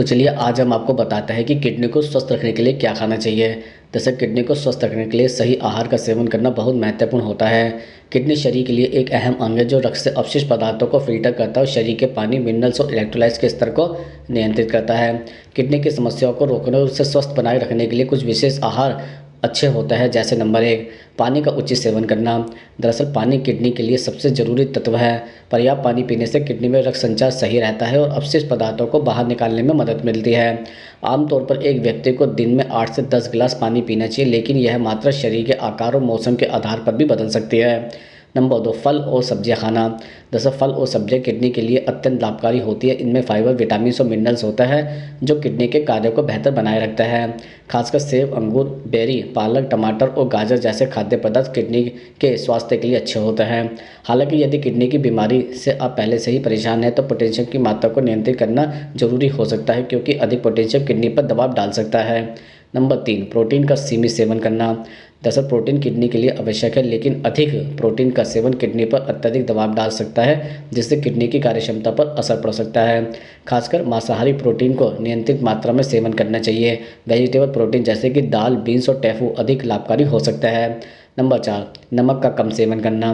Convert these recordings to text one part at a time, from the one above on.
तो चलिए आज हम आपको बताते हैं कि किडनी को स्वस्थ रखने के लिए क्या खाना चाहिए। जैसे किडनी को स्वस्थ रखने के लिए सही आहार का सेवन करना बहुत महत्वपूर्ण होता है। किडनी शरीर के लिए एक अहम अंग है जो रक्त से अपशिष्ट पदार्थों को फिल्टर करता है और शरीर के पानी, मिनरल्स और इलेक्ट्रोलाइट्स के स्तर को नियंत्रित करता है। किडनी की समस्याओं को रोकने और उसे स्वस्थ बनाए रखने के लिए कुछ विशेष आहार अच्छे होता है। जैसे नंबर 1, पानी का उचित सेवन करना। दरअसल पानी किडनी के लिए सबसे ज़रूरी तत्व है। पर्याप्त पानी पीने से किडनी में रक्त संचार सही रहता है और अपशिष्ट पदार्थों को बाहर निकालने में मदद मिलती है। आमतौर पर एक व्यक्ति को दिन में 8 से 10 गिलास पानी पीना चाहिए, लेकिन यह मात्रा शरीर के आकार और मौसम के आधार पर भी बदल सकती है। नंबर 2, फल और सब्जियां खाना। दरअसल फल और सब्जियां किडनी के लिए अत्यंत लाभकारी होती है। इनमें फाइबर, विटामिन और मिनरल्स होता है जो किडनी के कार्य को बेहतर बनाए रखता है। खासकर सेब, अंगूर, बेरी, पालक, टमाटर और गाजर जैसे खाद्य पदार्थ किडनी के स्वास्थ्य के लिए अच्छे होते हैं। हालांकि यदि किडनी की बीमारी से आप पहले से ही परेशान हैं तो पोटेशियम की मात्रा को नियंत्रित करना जरूरी हो सकता है, क्योंकि अधिक पोटेशियम किडनी पर दबाव डाल सकता है। नंबर 3, प्रोटीन का सीमित सेवन करना। दरअसल प्रोटीन किडनी के लिए आवश्यक है, लेकिन अधिक प्रोटीन का सेवन किडनी पर अत्यधिक दबाव डाल सकता है, जिससे किडनी की कार्यक्षमता पर असर पड़ सकता है। खासकर मांसाहारी प्रोटीन को नियंत्रित मात्रा में सेवन करना चाहिए। वेजिटेबल प्रोटीन जैसे कि दाल, बीन्स और टैफू अधिक लाभकारी हो सकता है। नंबर 4, नमक का कम सेवन करना।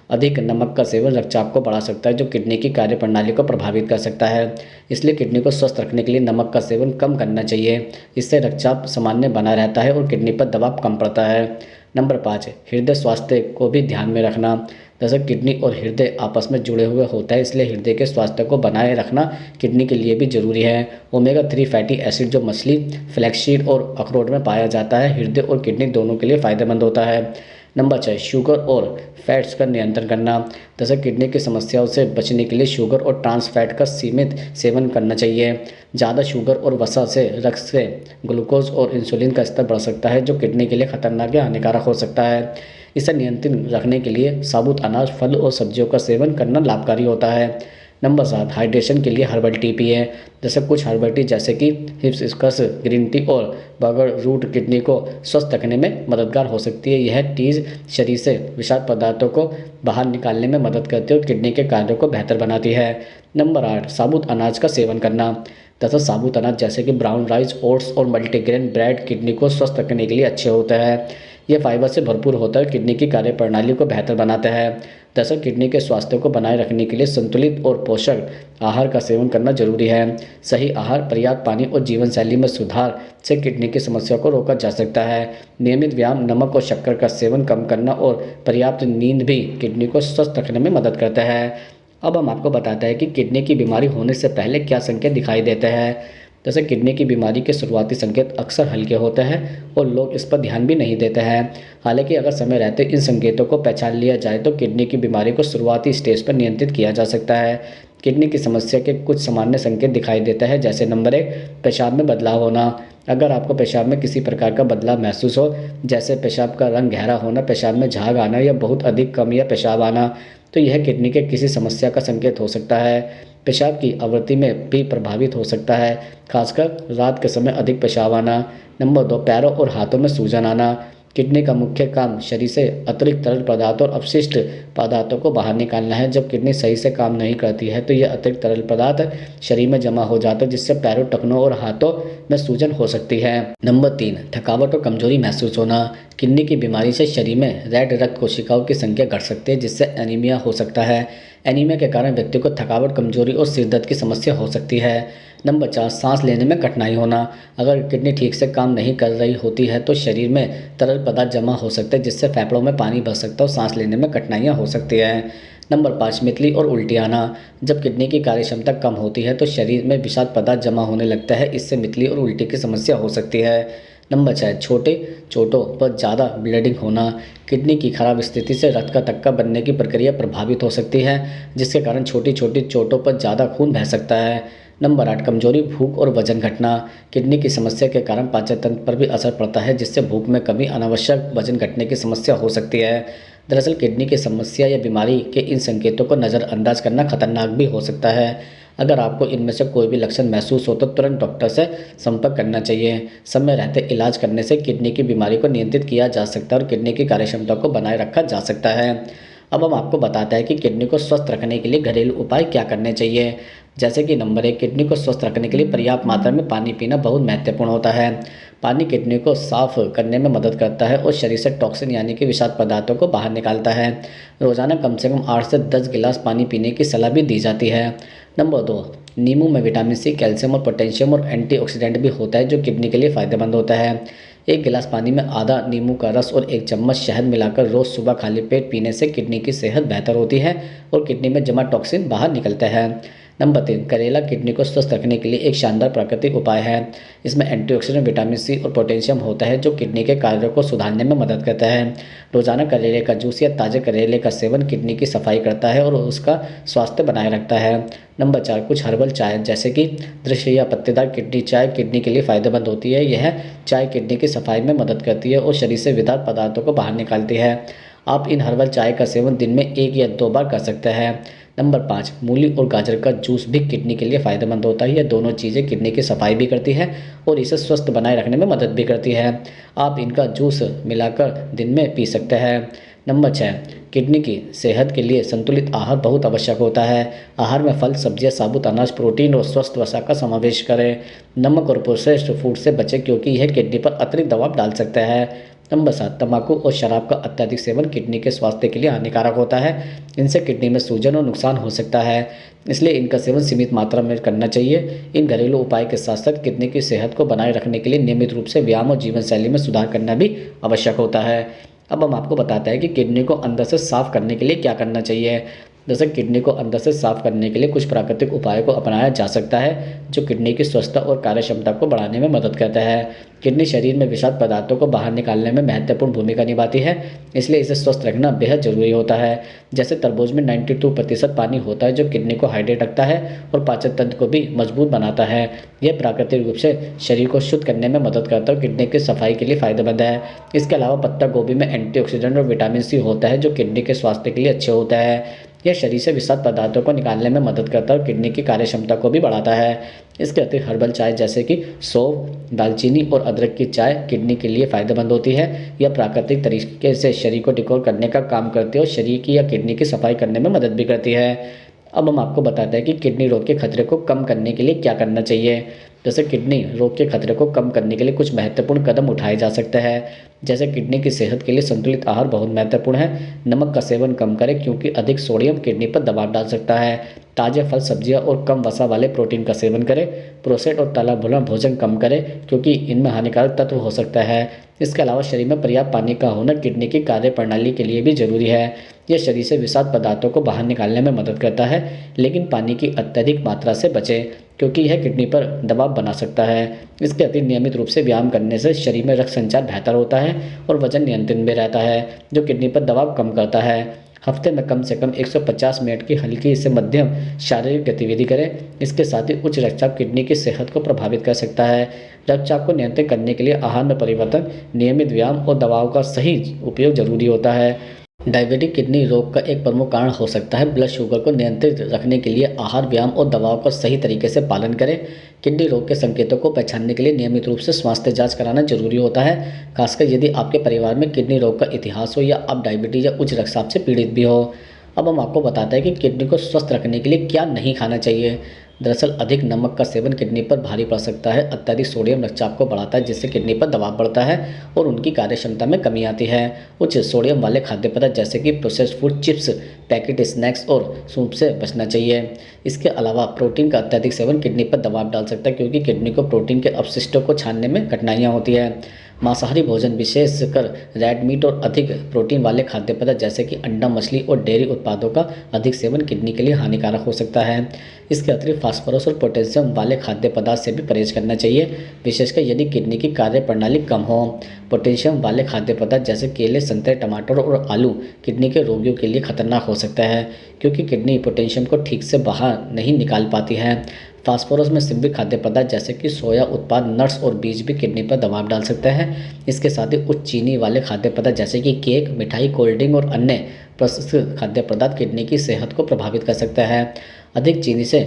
अधिक नमक का सेवन रक्तचाप को बढ़ा सकता है, जो किडनी की कार्यप्रणाली को प्रभावित कर सकता है। इसलिए किडनी को स्वस्थ रखने के लिए नमक का सेवन कम करना चाहिए। इससे रक्तचाप सामान्य बना रहता है और किडनी पर दबाव कम पड़ता है। नंबर 5, हृदय स्वास्थ्य को भी ध्यान में रखना। दरअसल किडनी और हृदय आपस में जुड़े हुए होता है, इसलिए हृदय के स्वास्थ्य को बनाए रखना किडनी के लिए भी जरूरी है। ओमेगा 3 फैटी एसिड जो मछली, फ्लैक्ससीड और अखरोट में पाया जाता है, हृदय और किडनी दोनों के लिए फायदेमंद होता है। नंबर 6, शुगर और फैट्स का नियंत्रण करना। जैसे किडनी की समस्याओं से बचने के लिए शुगर और ट्रांस फैट का सीमित सेवन करना चाहिए। ज़्यादा शुगर और वसा से रक्त से ग्लूकोज और इंसुलिन का स्तर बढ़ सकता है, जो किडनी के लिए खतरनाक या हानिकारक हो सकता है। इसे नियंत्रित रखने के लिए साबुत अनाज, फल और सब्जियों का सेवन करना लाभकारी होता है। नंबर 7, हाइड्रेशन के लिए हर्बल टी पिए। जैसे कुछ हर्बल टी जैसे कि हिबिस्कस ग्रीन टी और बगर रूट किडनी को स्वस्थ रखने में मददगार हो सकती है। यह टीज शरीर से विषाक्त पदार्थों को बाहर निकालने में मदद करती है और किडनी के कार्यों को बेहतर बनाती है। नंबर 8, साबुत अनाज का सेवन करना। तथा साबुत अनाज जैसे कि ब्राउन राइस, ओट्स और मल्टीग्रेन ब्रेड किडनी को स्वस्थ रखने के लिए अच्छे होते हैं। यह फाइबर से भरपूर होता है, किडनी की कार्यप्रणाली को बेहतर बनाता है। दरअसल किडनी के स्वास्थ्य को बनाए रखने के लिए संतुलित और पोषक आहार का सेवन करना जरूरी है। सही आहार, पर्याप्त पानी और जीवन शैली में सुधार से किडनी की समस्या को रोका जा सकता है। नियमित व्यायाम, नमक और शक्कर का सेवन कम करना और पर्याप्त नींद भी किडनी को स्वस्थ रखने में मदद करता है। अब हम आपको बताते हैं कि किडनी की बीमारी होने से पहले क्या संकेत दिखाई देते हैं। जैसे किडनी की बीमारी के शुरुआती संकेत अक्सर हल्के होते हैं और लोग इस पर ध्यान भी नहीं देते हैं। हालांकि अगर समय रहते इन संकेतों को पहचान लिया जाए तो किडनी की बीमारी को शुरुआती स्टेज पर नियंत्रित किया जा सकता है। किडनी की समस्या के कुछ सामान्य संकेत दिखाई देते हैं। जैसे नंबर 1, पेशाब में बदलाव होना। अगर आपको पेशाब में किसी प्रकार का बदलाव महसूस हो, जैसे पेशाब का रंग गहरा होना, पेशाब में झाग आना या बहुत अधिक कम या पेशाब आना, तो यह किडनी के किसी समस्या का संकेत हो सकता है। पेशाब की आवृत्ति में भी प्रभावित हो सकता है, खासकर रात के समय अधिक पेशाब आना। नंबर 2, पैरों और हाथों में सूजन आना। किडनी का मुख्य काम शरीर से अतिरिक्त तरल पदार्थ और अपशिष्ट पदार्थों को बाहर निकालना है। जब किडनी सही से काम नहीं करती है तो यह अतिरिक्त तरल पदार्थ शरीर में जमा हो जाता है, जिससे पैरों, टखनों और हाथों में सूजन हो सकती है। नंबर 3, थकावट और कमजोरी महसूस होना। किडनी की बीमारी से शरीर में रेड रक्त कोशिकाओं की संख्या घट सकती है, जिससे एनीमिया हो सकता है। एनीमिया के कारण व्यक्ति को थकावट, कमजोरी और सिर दर्द की समस्या हो सकती है। नंबर 4, सांस लेने में कठिनाई होना। अगर किडनी ठीक से काम नहीं कर रही होती है तो शरीर में तरल पदार्थ जमा हो सकते हैं, जिससे फेफड़ों में पानी भर सकता है और सांस लेने में कठिनाइयाँ हो सकती है। नंबर 5, मितली और उल्टी आना। जब किडनी की कार्यक्षमता कम होती है तो शरीर में विषाक्त पदार्थ जमा होने लगता है, इससे मितली और उल्टी की समस्या हो सकती है। नंबर 6, छोटे चोटों पर ज़्यादा ब्लीडिंग होना। किडनी की खराब स्थिति से रक्त का थक्का बनने की प्रक्रिया प्रभावित हो सकती है, जिसके कारण छोटी छोटी चोटों पर ज़्यादा खून बह सकता है। नंबर 8, कमजोरी, भूख और वजन घटना। किडनी की समस्या के कारण पाचन तंत्र पर भी असर पड़ता है, जिससे भूख में कमी, अनावश्यक वजन घटने की समस्या हो सकती है। दरअसल किडनी की समस्या या बीमारी के इन संकेतों को नज़रअंदाज करना खतरनाक भी हो सकता है। अगर आपको इनमें से कोई भी लक्षण महसूस हो तो तुरंत डॉक्टर से संपर्क करना चाहिए। समय रहते इलाज करने से किडनी की बीमारी को नियंत्रित किया जा सकता है और किडनी की कार्यक्षमता को बनाए रखा जा सकता है। अब हम आपको बताते हैं कि किडनी को स्वस्थ रखने के लिए घरेलू उपाय क्या करने चाहिए। जैसे कि नंबर 1, किडनी को स्वस्थ रखने के लिए पर्याप्त मात्रा में पानी पीना बहुत महत्वपूर्ण होता है। पानी किडनी को साफ करने में मदद करता है और शरीर से टॉक्सिन यानी कि विषाक्त पदार्थों को बाहर निकालता है। रोजाना कम से कम 8 से 10 गिलास पानी पीने की सलाह भी दी जाती है। नंबर 2, नींबू में विटामिन सी, कैल्शियम और पोटेशियम और एंटीऑक्सीडेंट भी होता है जो किडनी के लिए फायदेमंद होता है। एक गिलास पानी में आधा नींबू का रस और 1 चम्मच शहद मिलाकर रोज सुबह खाली पेट पीने से किडनी की सेहत बेहतर होती है और किडनी में जमा टॉक्सिन बाहर निकलता है। नंबर 3, करेला किडनी को स्वस्थ रखने के लिए एक शानदार प्राकृतिक उपाय है। इसमें एंटीऑक्सीडेंट, विटामिन सी और पोटेशियम होता है जो किडनी के कार्यों को सुधारने में मदद करता है। रोजाना करेले का जूस या ताजे करेले का सेवन किडनी की सफाई करता है और उसका स्वास्थ्य बनाए रखता है। नंबर 4, कुछ हर्बल चाय जैसे कि दृश्य या पत्तेदार किडनी चाय किडनी के लिए फायदेमंद होती है। यह चाय किडनी की सफाई में मदद करती है और शरीर से विषाक्त पदार्थों को बाहर निकालती है। आप इन हर्बल चाय का सेवन दिन में 1 या 2 बार कर सकते हैं। नंबर 5, मूली और गाजर का जूस भी किडनी के लिए फायदेमंद होता है। यह दोनों चीज़ें किडनी की सफाई भी करती है और इसे स्वस्थ बनाए रखने में मदद भी करती है। आप इनका जूस मिलाकर दिन में पी सकते हैं। नंबर 6, किडनी की सेहत के लिए संतुलित आहार बहुत आवश्यक होता है। आहार में फल, सब्जियां, साबुत अनाज, प्रोटीन और स्वस्थ वसा का समावेश करें। नमक और प्रोसेस्ड फूड से बचें क्योंकि यह किडनी पर अतिरिक्त दबाव डाल सकता है। नंबर 7, तंबाकू और शराब का अत्यधिक सेवन किडनी के स्वास्थ्य के लिए हानिकारक होता है। इनसे किडनी में सूजन और नुकसान हो सकता है, इसलिए इनका सेवन सीमित मात्रा में करना चाहिए। इन घरेलू उपाय के साथ साथ किडनी की सेहत को बनाए रखने के लिए नियमित रूप से व्यायाम और जीवन शैली में सुधार करना भी आवश्यक होता है। अब हम आपको बताते हैं कि किडनी को अंदर से साफ करने के लिए क्या करना चाहिए। जैसे किडनी को अंदर से साफ करने के लिए कुछ प्राकृतिक उपायों को अपनाया जा सकता है जो किडनी की स्वस्थता और कार्यक्षमता को बढ़ाने में मदद करता है। किडनी शरीर में विषाक्त पदार्थों को बाहर निकालने में महत्वपूर्ण भूमिका निभाती है, इसलिए इसे स्वस्थ रखना बेहद जरूरी होता है। जैसे तरबूज में 92% पानी होता है जो किडनी को हाइड्रेट रखता है और पाचन तंत्र को भी मजबूत बनाता है। यह प्राकृतिक रूप से शरीर को शुद्ध करने में मदद करता है और किडनी की सफाई के लिए फायदेमंद है। इसके अलावा पत्ता गोभी में एंटीऑक्सीडेंट और विटामिन सी होता है जो किडनी के स्वास्थ्य के लिए अच्छे होता है। यह शरीर से विषाक्त पदार्थों को निकालने में मदद करता है और किडनी की कार्यक्षमता को भी बढ़ाता है। इसके अतिरिक्त हर्बल चाय जैसे कि सौंफ, दालचीनी और अदरक की चाय किडनी के लिए फायदेमंद होती है। यह प्राकृतिक तरीके से शरीर को डिटॉक्स करने का काम करती है और शरीर की या किडनी की सफाई करने में मदद भी करती है। अब हम आपको बताते हैं कि किडनी रोग के खतरे को कम करने के लिए क्या करना चाहिए। जैसे किडनी रोग के खतरे को कम करने के लिए कुछ महत्वपूर्ण कदम उठाए जा सकते हैं। जैसे किडनी की सेहत के लिए संतुलित आहार बहुत महत्वपूर्ण है। नमक का सेवन कम करें क्योंकि अधिक सोडियम किडनी पर दबाव डाल सकता है। ताजे फल, सब्जियां और कम वसा वाले प्रोटीन का सेवन करें। प्रोसेस्ड और तला भुना भोजन कम करें क्योंकि इनमें हानिकारक तत्व हो सकता है। इसके अलावा शरीर में पर्याप्त पानी का होना किडनी की कार्य प्रणाली के लिए भी जरूरी है। यह शरीर से विषाक्त पदार्थों को बाहर निकालने में मदद करता है, लेकिन पानी की अत्यधिक मात्रा से बचें क्योंकि यह किडनी पर दबाव बना सकता है। इसके अतिरिक्त नियमित रूप से व्यायाम करने से शरीर में रक्त संचार बेहतर होता है और वजन नियंत्रण में रहता है जो किडनी पर दबाव कम करता है। हफ्ते में कम से कम 150 मिनट की हल्की से मध्यम शारीरिक गतिविधि करें। इसके साथ ही उच्च रक्तचाप किडनी की सेहत को प्रभावित कर सकता है। रक्तचाप को नियंत्रित करने के लिए आहार में परिवर्तन, नियमित व्यायाम और दवाओं का सही उपयोग जरूरी होता है। डायबिटिक किडनी रोग का एक प्रमुख कारण हो सकता है। ब्लड शुगर को नियंत्रित रखने के लिए आहार, व्यायाम और दवाओं का सही तरीके से पालन करें। किडनी रोग के संकेतों को पहचानने के लिए नियमित रूप से स्वास्थ्य जांच कराना जरूरी होता है, खासकर यदि आपके परिवार में किडनी रोग का इतिहास हो या आप डायबिटीज या उच्च रक्तचाप से पीड़ित भी हो। अब हम आपको बताते हैं कि किडनी को स्वस्थ रखने के लिए क्या नहीं खाना चाहिए। दरअसल अधिक नमक का सेवन किडनी पर भारी पड़ सकता है। अत्यधिक सोडियम रक्तचाप को बढ़ाता है जिससे किडनी पर दबाव बढ़ता है और उनकी कार्यक्षमता में कमी आती है। उच्च सोडियम वाले खाद्य पदार्थ जैसे कि processed food, chips, packet snacks और सूप से बचना चाहिए। इसके अलावा प्रोटीन का अत्यधिक सेवन किडनी पर दबाव डाल सकता है क्योंकि किडनी को प्रोटीन के अपशिष्टों को छानने में कठिनाइयाँ होती है। मांसाहारी भोजन, विशेषकर रेड मीट और अधिक प्रोटीन वाले खाद्य पदार्थ जैसे कि अंडा, मछली और डेयरी उत्पादों का अधिक सेवन किडनी के लिए हानिकारक हो सकता है। इसके अतिरिक्त फास्फोरस और पोटेशियम वाले खाद्य पदार्थ से भी परहेज करना चाहिए, विशेषकर यदि किडनी की कार्य प्रणाली कम हो। पोटेशियम वाले खाद्य पदार्थ जैसे केले, संतरे, टमाटर और आलू किडनी के रोगियों के लिए खतरनाक हो सकता है क्योंकि किडनी पोटेशियम को ठीक से बाहर नहीं निकाल पाती है। फास्फोरस में सिंबिक खाद्य पदार्थ जैसे कि सोया उत्पाद, नट्स और बीज भी किडनी पर दबाव डाल सकते हैं। इसके साथ ही उच्च चीनी वाले खाद्य पदार्थ जैसे कि केक, मिठाई, कोल्ड ड्रिंक और अन्य प्रोसेस्ड खाद्य पदार्थ किडनी की सेहत को प्रभावित कर सकता है। अधिक चीनी से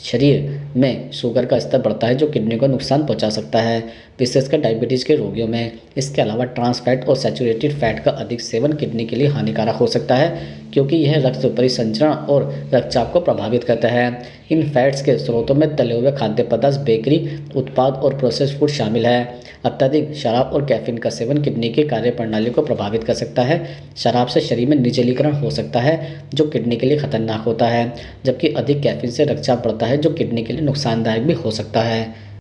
शरीर में शुगर का स्तर बढ़ता है जो किडनी को नुकसान पहुंचा सकता है, विशेषकर डायबिटीज़ के रोगियों में। इसके अलावा ट्रांस फैट और सैचुरेटेड फैट का अधिक सेवन किडनी के लिए हानिकारक हो सकता है, क्योंकि यह रक्त परिसंचरण और रक्तचाप को प्रभावित करता है। इन फैट्स के स्रोतों में तले हुए खाद्य पदार्थ, बेकरी उत्पाद और प्रोसेस्ड फूड शामिल है। अत्यधिक शराब और कैफीन का सेवन किडनी की कार्यप्रणाली को प्रभावित कर सकता है। शराब से शरीर में निर्जलीकरण हो सकता है जो किडनी के लिए खतरनाक होता है, जबकि अधिक कैफीन से रक्तचाप बढ़ता है जो किडनी के लिए नुकसानदायक भी हो सकता है।